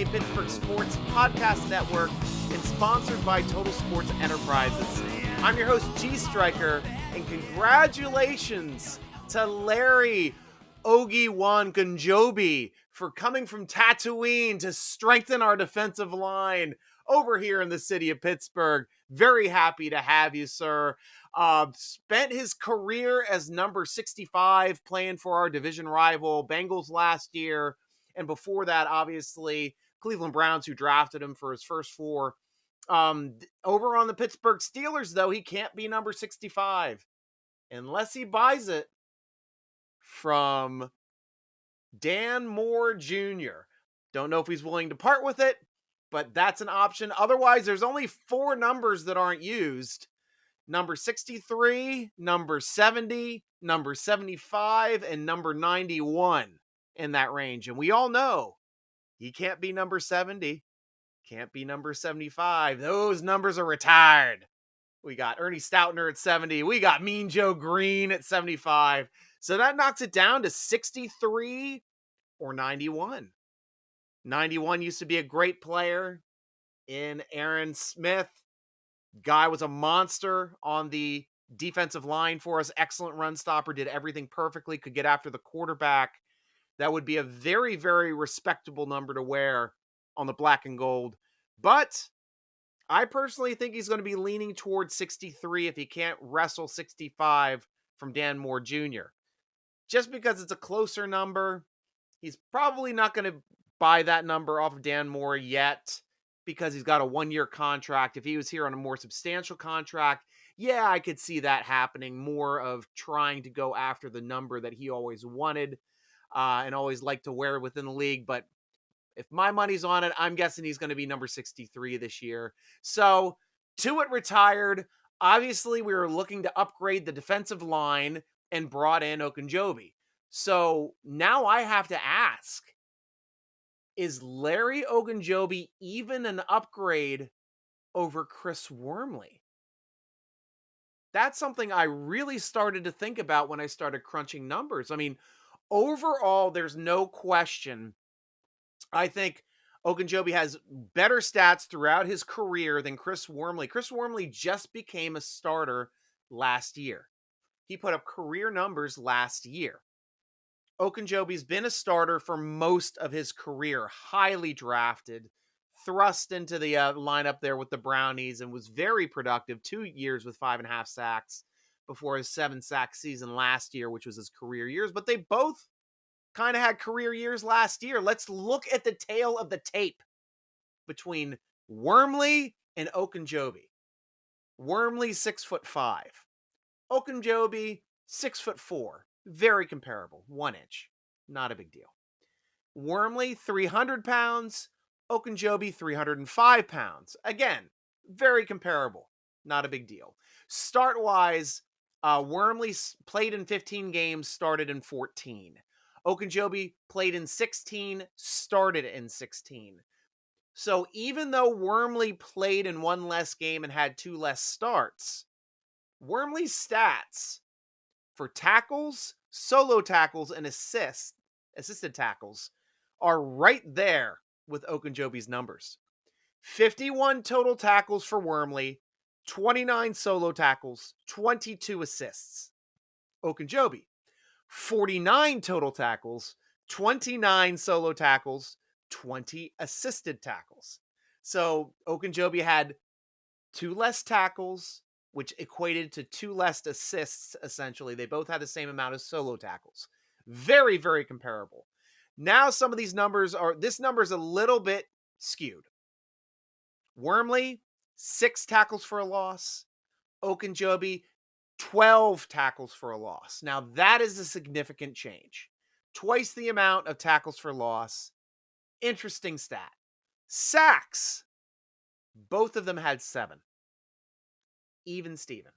Wormley and Pittsburgh Sports Podcast Network and sponsored by Total Sports Enterprises. I'm your host, Stryker, and congratulations to Larry Ogunjobi for coming from Tatooine to strengthen our defensive line over here in the city of Pittsburgh. Very happy to have you, sir. Spent his career as number 65 playing for our division rival Bengals last year. And before that, obviously, Cleveland Browns, who drafted him for his first four. Over on the Pittsburgh Steelers, though, he can't be number 65 unless he buys it from Dan Moore Jr. Don't know if he's willing to part with it, but that's an option. Otherwise, there's only four numbers that aren't used. Number 63, number 70, number 75, and number 91 in that range. And we all know he can't be number 70, can't be number 75. Those numbers are retired. We got Ernie Stoutner at 70. We got Mean Joe Green at 75. So that knocks it down to 63 or 91. 91 used to be a great player in Aaron Smith. Guy was a monster on the defensive line for us. Excellent run stopper, did everything perfectly, could get after the quarterback. That would be a very, very respectable number to wear on the black and gold. But I personally think he's going to be leaning towards 63 if he can't wrestle 65 from Dan Moore Jr. Just because it's a closer number, he's probably not going to buy that number off of Dan Moore yet because he's got a one-year contract. If he was here on a more substantial contract, yeah, I could see that happening, more of trying to go after the number that he always wanted and always liked to wear within the league. But if my money's on it, I'm guessing he's going to be number 63 this year. So, Tuitt retired. Obviously, we were looking to upgrade the defensive line and brought in Ogunjobi. So, now I have to ask, is Larry Ogunjobi even an upgrade over Chris Wormley? That's something I really started to think about when I started crunching numbers. I mean, overall, there's no question. I think Ogunjobi has better stats throughout his career than Chris Wormley. Chris Wormley just became a starter last year. He put up career numbers last year. Ogunjobi's been a starter for most of his career, highly drafted, thrust into the lineup there with the Brownies, and was very productive. 2 years with 5.5 sacks before his 7-sack season last year, which was his career years. But they both kind of had career years last year. Let's look at the tail of the tape between Wormley and Ogunjobi. Wormley 6'5". Ogunjobi 6'4". Very comparable. 1 inch. Not a big deal. Wormley 300 pounds. Ogunjobi 305 pounds. Again, very comparable. Not a big deal. Start-wise, Wormley played in 15 games, started in 14. Ogunjobi played in 16, started in 16. So even though Wormley played in 1 less game and had 2 less starts, Wormley's stats for tackles, solo tackles, and assisted tackles are right there with Ogunjobi's numbers. 51 total tackles for Wormley, 29 solo tackles, 22 assists. Ogunjobi, 49 total tackles, 29 solo tackles, 20 assisted tackles. So Ogunjobi had 2 less tackles, which equated to 2 less assists, essentially. They both had the same amount of solo tackles. Very, very comparable. Now some of these numbers this number is a little bit skewed. Wormley, 6 tackles for a loss. Ogunjobi, 12 tackles for a loss. Now that is a significant change. Twice the amount of tackles for loss. Interesting stat. Sacks, both of them had 7. Even Steven.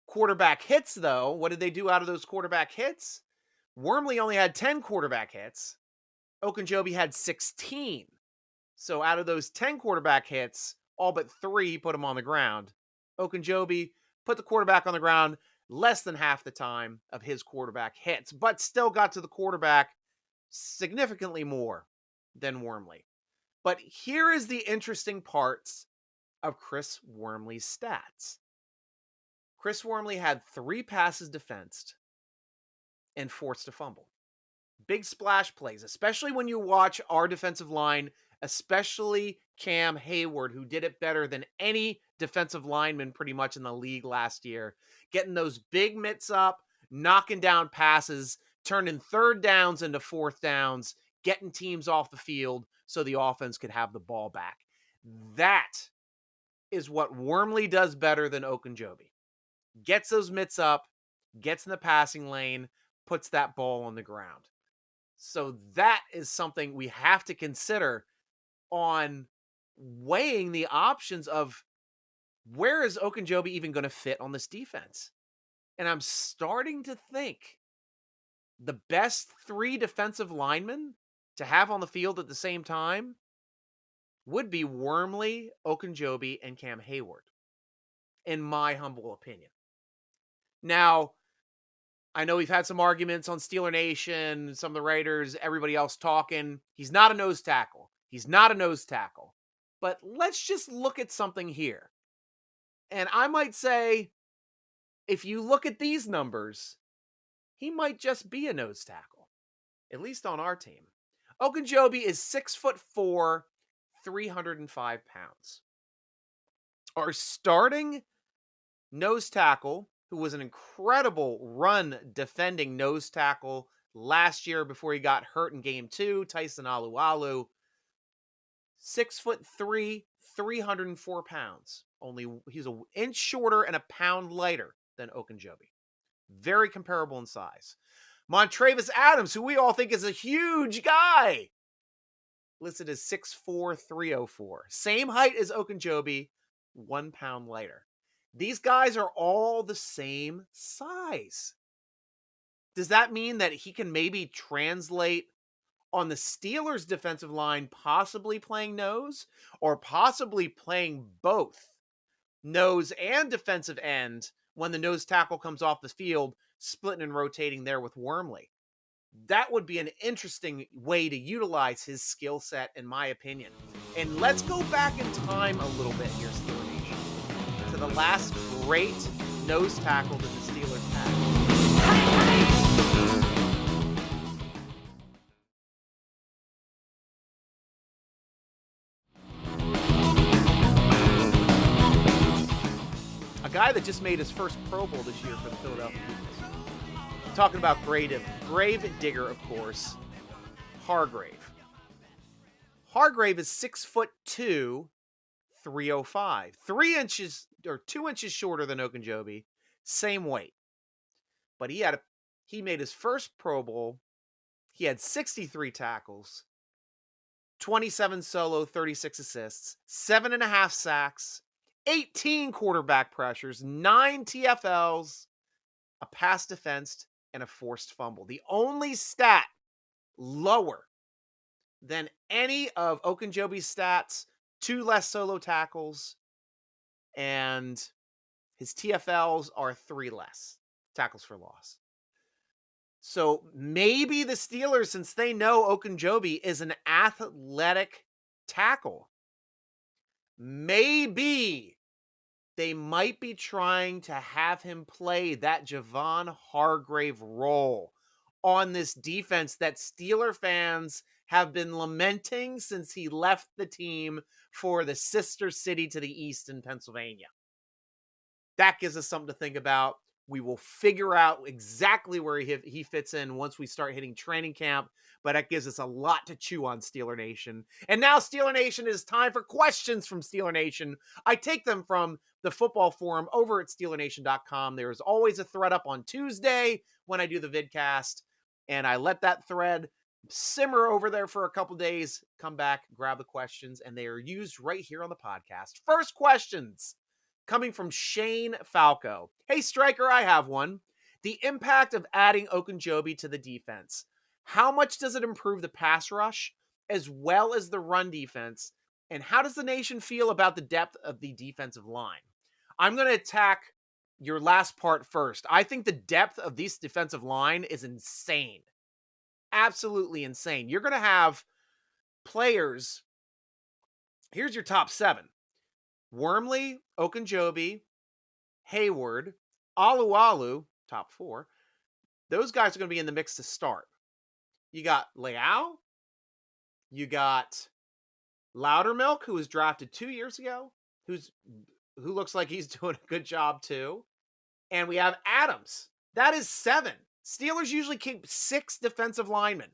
Quarterback hits, though, what did they do out of those quarterback hits? Wormley only had 10 quarterback hits. Ogunjobi had 16. So out of those 10 quarterback hits, all but 3 put him on the ground. Ogunjobi put the quarterback on the ground less than half the time of his quarterback hits, but still got to the quarterback significantly more than Wormley. But here is the interesting parts of Chris Wormley's stats. Chris Wormley had 3 passes defensed and forced a fumble. Big splash plays, especially when you watch our defensive line, especially Cam Hayward, who did it better than any defensive lineman pretty much in the league last year. Getting those big mitts up, knocking down passes, turning 3rd downs into 4th downs, getting teams off the field so the offense could have the ball back. That is what Wormley does better than Ogunjobi. Gets those mitts up, gets in the passing lane, puts that ball on the ground. So that is something we have to consider on weighing the options of where is Ogunjobi even going to fit on this defense. And I'm starting to think the best 3 defensive linemen to have on the field at the same time would be Wormley, Ogunjobi, and Cam Hayward, in my humble opinion. Now, I know we've had some arguments on Steeler Nation, some of the writers, everybody else talking. He's not a nose tackle. He's not a nose tackle. But let's just look at something here. And I might say, if you look at these numbers, he might just be a nose tackle, at least on our team. Ogunjobi is 6'4", 305 pounds. Our starting nose tackle, who was an incredible run defending nose tackle last year before he got hurt in game 2, Tyson Alualu, 6'3", 304 pounds. Only he's an inch shorter and a pound lighter than Ogunjobi. Very comparable in size. Montravis Adams, who we all think is a huge guy, listed as 6'4", 304. Same height as Ogunjobi, 1 pound lighter. These guys are all the same size. Does that mean that he can maybe translate on the Steelers' defensive line, possibly playing nose, or possibly playing both nose and defensive end when the nose tackle comes off the field, splitting and rotating there with Wormley? That would be an interesting way to utilize his skill set, in my opinion. And let's go back in time a little bit here, Steeler Nation, to the last great nose tackle that the Steelers had. A guy that just made his first Pro Bowl this year for the Philadelphia Eagles. I'm talking about grave digger, of course, Hargrave. Hargrave is 6'2", 305. 3 inches or 2 inches shorter than Ogunjobi, same weight. But he made his first Pro Bowl. He had 63 tackles, 27 solo, 36 assists, 7.5 sacks, 18 quarterback pressures, 9 TFLs, a pass defensed, and a forced fumble. The only stat lower than any of Ogunjobi's stats, 2 less solo tackles, and his TFLs are 3 less tackles for loss. So maybe the Steelers, since they know Ogunjobi is an athletic tackle, maybe they might be trying to have him play that Javon Hargrave role on this defense that Steeler fans have been lamenting since he left the team for the sister city to the east in Pennsylvania. That gives us something to think about. We will figure out exactly where he fits in once we start hitting training camp, but that gives us a lot to chew on, Steeler Nation. And now, Steeler Nation, is time for questions from Steeler Nation. I take them from the football forum over at SteelerNation.com. There is always a thread up on Tuesday when I do the vidcast, and I let that thread simmer over there for a couple days, come back, grab the questions, and they are used right here on the podcast. First questions coming from Shane Falco. Hey, Stryker, I have one. The impact of adding Ogunjobi to the defense. How much does it improve the pass rush as well as the run defense? And how does the nation feel about the depth of the defensive line? I'm going to attack your last part first. I think the depth of this defensive line is insane. Absolutely insane. You're going to have players Here's your top 7. Wormley, Ogunjobi, Hayward, Alualu, top 4. Those guys are going to be in the mix to start. You got Leao. You got Loudermilk, who was drafted 2 years ago, who looks like he's doing a good job too. And we have Adams. That is 7. Steelers usually keep 6 defensive linemen.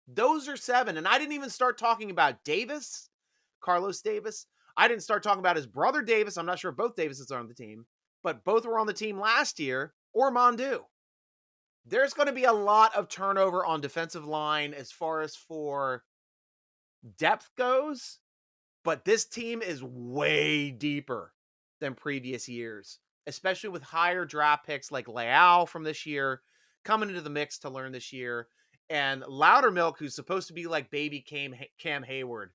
Those are 7. And I didn't even start talking about Davis, Carlos Davis. I didn't start talking about his brother Davis. I'm not sure if both Davises are on the team, but both were on the team last year, or Mondu. There's going to be a lot of turnover on defensive line as far as for depth goes, but this team is way deeper than previous years, especially with higher draft picks like Leao from this year coming into the mix to learn this year, and Loudermilk, who's supposed to be like baby Cam Hayward.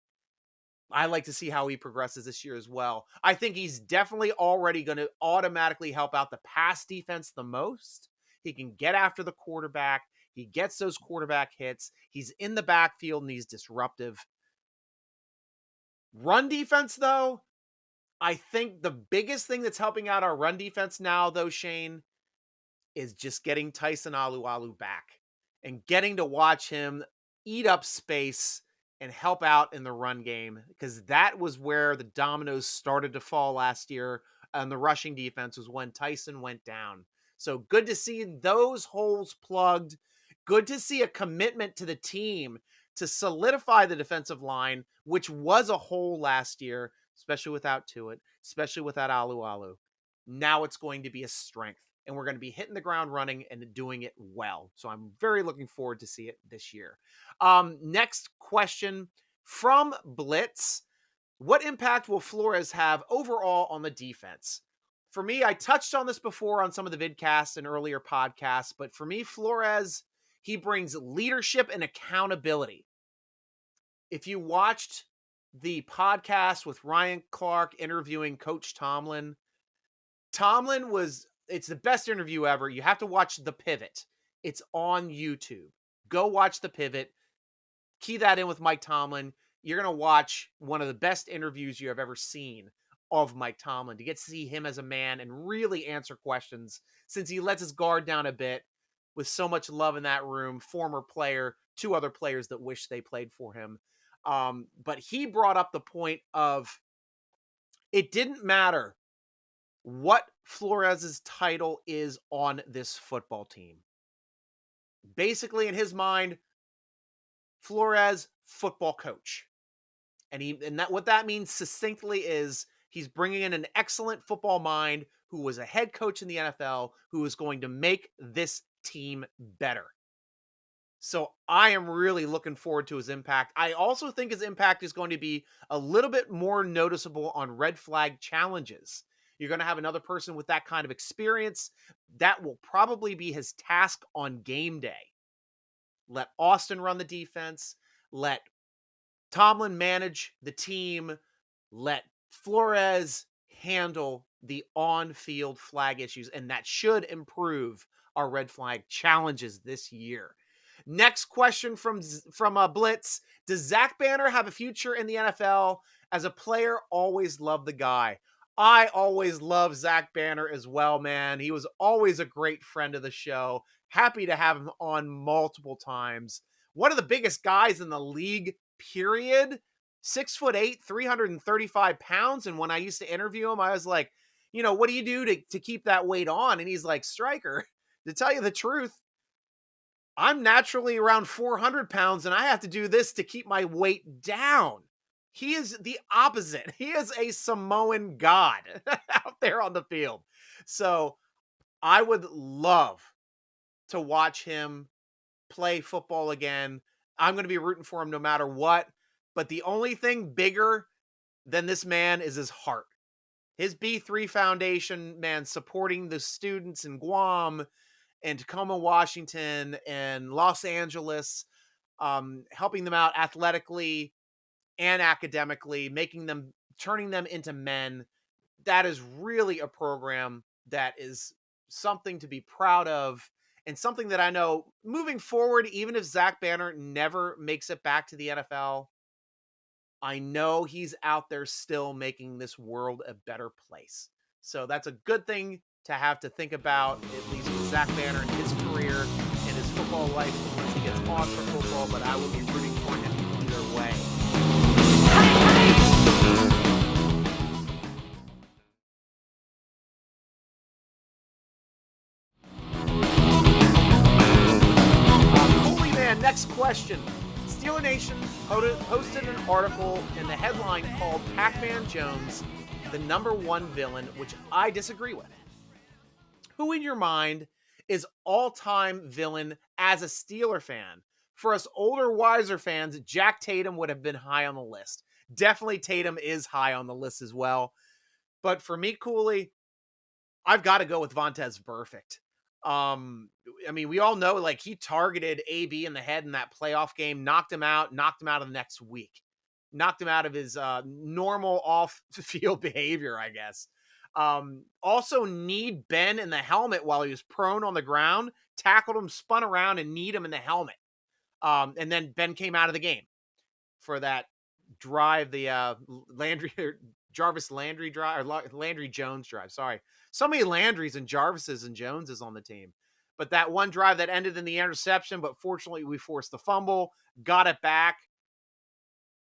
I like to see how he progresses this year as well. I think he's definitely already going to automatically help out the pass defense the most. He can get after the quarterback. He gets those quarterback hits. He's in the backfield and he's disruptive. Run defense, though, I think the biggest thing that's helping out our run defense now, though, Shane, is just getting Tyson Alualu back and getting to watch him eat up space and help out in the run game, because that was where the dominoes started to fall last year on the rushing defense, was when Tyson went down. So good to see those holes plugged. Good to see a commitment to the team to solidify the defensive line, which was a hole last year, especially without Tuitt, especially without Alualu. Now it's going to be a strength, and we're going to be hitting the ground running and doing it well. So I'm very looking forward to see it this year. Next question from Blitz. What impact will Flores have overall on the defense? For me, I touched on this before on some of the vidcasts and earlier podcasts, but for me, Flores, he brings leadership and accountability. If you watched the podcast with Ryan Clark interviewing Coach Tomlin, it's the best interview ever. You have to watch The Pivot. It's on YouTube. Go watch The Pivot. Key that in with Mike Tomlin. You're going to watch one of the best interviews you have ever seen of Mike Tomlin, to get to see him as a man and really answer questions, since he lets his guard down a bit with so much love in that room. Former player, 2 other players that wish they played for him. But he brought up the point of it didn't matter what Flores's title is on this football team. Basically, in his mind, Flores, football coach. And what that means succinctly is he's bringing in an excellent football mind who was a head coach in the NFL, who is going to make this team better. So I am really looking forward to his impact. I also think his impact is going to be a little bit more noticeable on red flag challenges. You're going to have another person with that kind of experience. That will probably be his task on game day. Let Austin run the defense. Let Tomlin manage the team. Let Flores handle the on-field flag issues, and that should improve our red flag challenges this year. Next question from Blitz. Does Zach Banner have a future in the NFL? As a player, always loved the guy. I always loved Zach Banner as well, man. He was always a great friend of the show. Happy to have him on multiple times. One of the biggest guys in the league, period. 6'8", 335 pounds. And when I used to interview him, I was like, what do you do to keep that weight on? And he's like, Stryker, to tell you the truth, I'm naturally around 400 pounds and I have to do this to keep my weight down. He is the opposite. He is a Samoan god out there on the field. So I would love to watch him play football again. I'm going to be rooting for him no matter what. But the only thing bigger than this man is his heart. His B3 Foundation, man, supporting the students in Guam and Tacoma, Washington, and Los Angeles, helping them out athletically and academically, turning them into men. That is really a program that is something to be proud of, and something that I know moving forward, even if Zach Banner never makes it back to the NFL, I know he's out there still making this world a better place. So that's a good thing to have to think about, at least with Zach Banner and his career and his football life once he gets on for football, but I will be rooting for him either way. Holy man, next question. Steeler Nation posted an article in the headline called Pacman Jones, the #1 villain, which I disagree with. Who in your mind is all-time villain as a Steeler fan? For us older, wiser fans, Jack Tatum would have been high on the list. Definitely Tatum is high on the list as well. But for me, Cooley, I've got to go with Vontaze Burfict. I mean, we all know, like, he targeted AB in the head in that playoff game, knocked him out of the next week, knocked him out of his normal off-field behavior, I guess. Also kneed Ben in the helmet while he was prone on the ground, tackled him, spun around, and kneed him in the helmet. And then Ben came out of the game for that drive, the Jarvis Landry drive, or Landry Jones drive. Sorry. So many Landrys and Jarvises and Joneses on the team. But that one drive that ended in the interception, but fortunately we forced the fumble, got it back.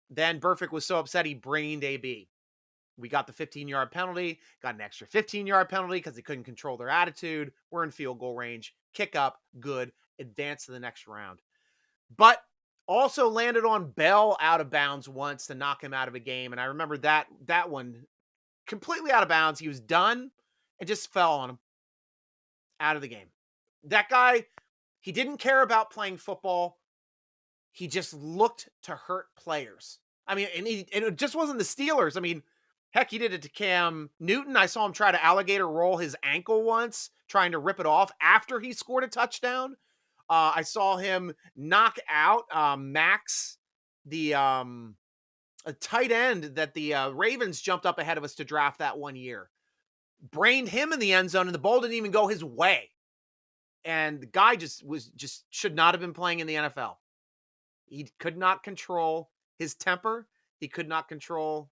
Then Burfict was so upset he brained AB. We got the 15-yard penalty, got an extra 15-yard penalty because they couldn't control their attitude. We're in field goal range. Kick up, good, advance to the next round. But also landed on Bell out of bounds once to knock him out of a game. And I remember that one completely out of bounds. He was done and just fell on him out of the game. That guy, he didn't care about playing football. He just looked to hurt players. I mean, and it just wasn't the Steelers. I mean, heck, he did it to Cam Newton. I saw him try to alligator roll his ankle once, trying to rip it off after he scored a touchdown. I saw him knock out Max, the a tight end that the Ravens jumped up ahead of us to draft that one year. Brained him in the end zone, and the ball didn't even go his way. And the guy just should not have been playing in the NFL. He could not control his temper. He could not control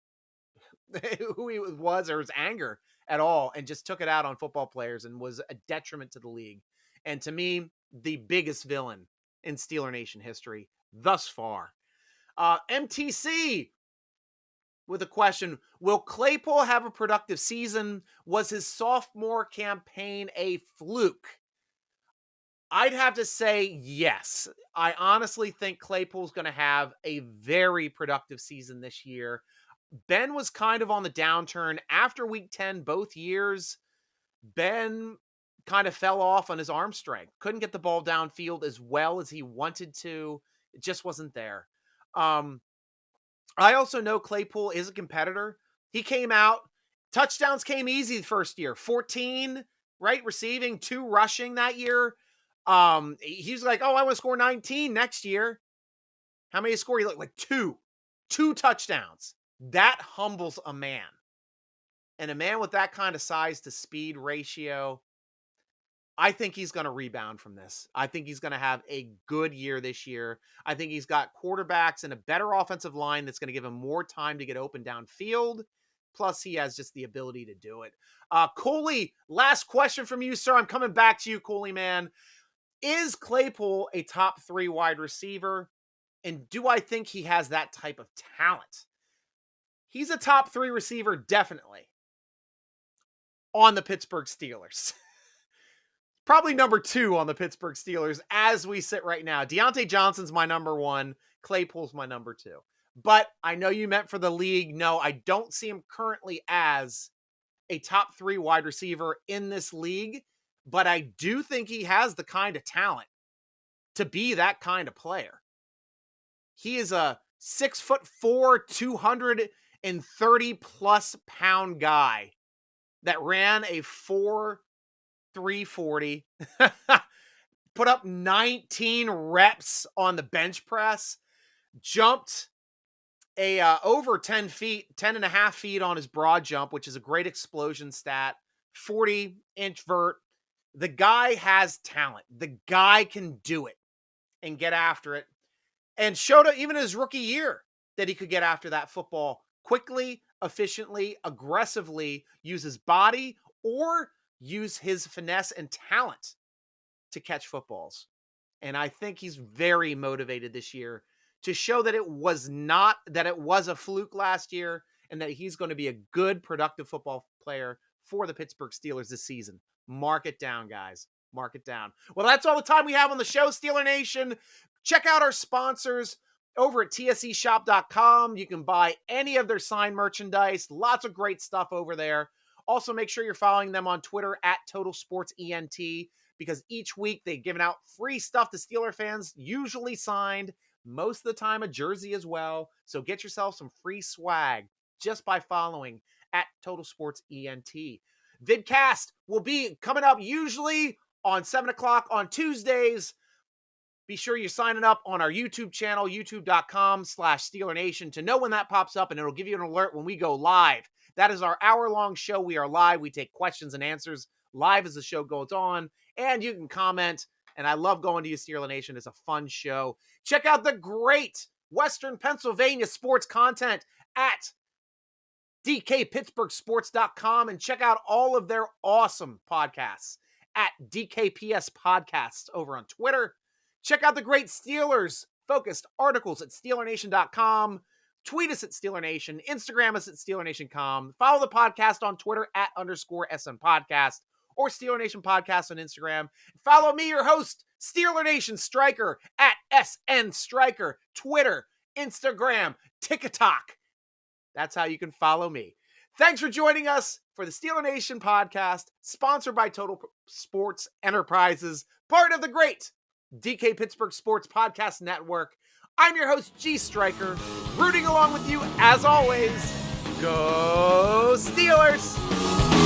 who he was or his anger at all, and just took it out on football players and was a detriment to the league. And to me, the biggest villain in Steeler Nation history thus far. MTC with a question. Will Claypool have a productive season? Was his sophomore campaign a fluke? I'd have to say yes. I honestly think Claypool's going to have a very productive season this year. Ben was kind of on the downturn after week 10 both years. Ben kind of fell off on his arm strength. Couldn't get the ball downfield as well as he wanted to. It just wasn't there. I also know Claypool is a competitor. He came out. Touchdowns came easy the first year. 14, right? Receiving, 2 rushing that year. He's like, oh, I want to score 19 next year. How many score? He looked like 2 touchdowns. That humbles a man. And a man with that kind of size to speed ratio, I think he's going to rebound from this. I think he's going to have a good year this year. I think he's got quarterbacks and a better offensive line that's going to give him more time to get open downfield. Plus, he has just the ability to do it. Cooley, last question from you, sir. I'm coming back to you, Cooley, man. Is Claypool a top 3 wide receiver? And do I think he has that type of talent? He's a top 3 receiver, definitely, on the Pittsburgh Steelers. Probably number 2 on the Pittsburgh Steelers as we sit right now. Deontay Johnson's my number 1. Claypool's my number 2. But I know you meant for the league. No, I don't see him currently as a top 3 wide receiver in this league. But I do think he has the kind of talent to be that kind of player. He is a 6'4", 230+ pound guy that ran a 4.340, put up 19 reps on the bench press, jumped over 10 and a half feet on his broad jump, which is a great explosion stat, 40-inch vert. The guy has talent. The guy can do it and get after it. And showed it even his rookie year that he could get after that football quickly, efficiently, aggressively, use his body, or use his finesse and talent to catch footballs. And I think he's very motivated this year to show that it was a fluke last year and that he's going to be a good, productive football player for the Pittsburgh Steelers this season. Mark it down, guys. Mark it down. Well, that's all the time we have on the show, Steeler Nation. Check out our sponsors over at tseshop.com. You can buy any of their signed merchandise. Lots of great stuff over there. Also, make sure you're following them on Twitter at Total Sports ENT, because each week they've given out free stuff to Steeler fans, usually signed, most of the time a jersey as well. So get yourself some free swag just by following at Total Sports ENT. Vidcast will be coming up usually on 7 o'clock on Tuesdays. Be sure you're signing up on our YouTube channel, youtube.com/Steeler Nation, to know when that pops up, and it'll give you an alert when we go live. That is our hour-long show. We are live. We take questions and answers live as the show goes on, and you can comment. And I love going to you, Steeler Nation. It's a fun show. Check out the great Western Pennsylvania sports content at DKPittsburghSports.com, and check out all of their awesome podcasts at DKPS Podcasts over on Twitter. Check out the great Steelers-focused articles at SteelerNation.com. Tweet us at SteelerNation. Instagram us at SteelerNation.com. Follow the podcast on Twitter at _SM Podcast or Steeler Nation Podcast on Instagram. Follow me, your host, Steeler Nation Stryker, at SN Stryker. Twitter, Instagram, TikTok. That's how you can follow me. Thanks for joining us for the Steeler Nation podcast, sponsored by Total Sports Enterprises, part of the great DK Pittsburgh Sports Podcast Network. I'm your host, G Stryker, rooting along with you as always. Go Steelers!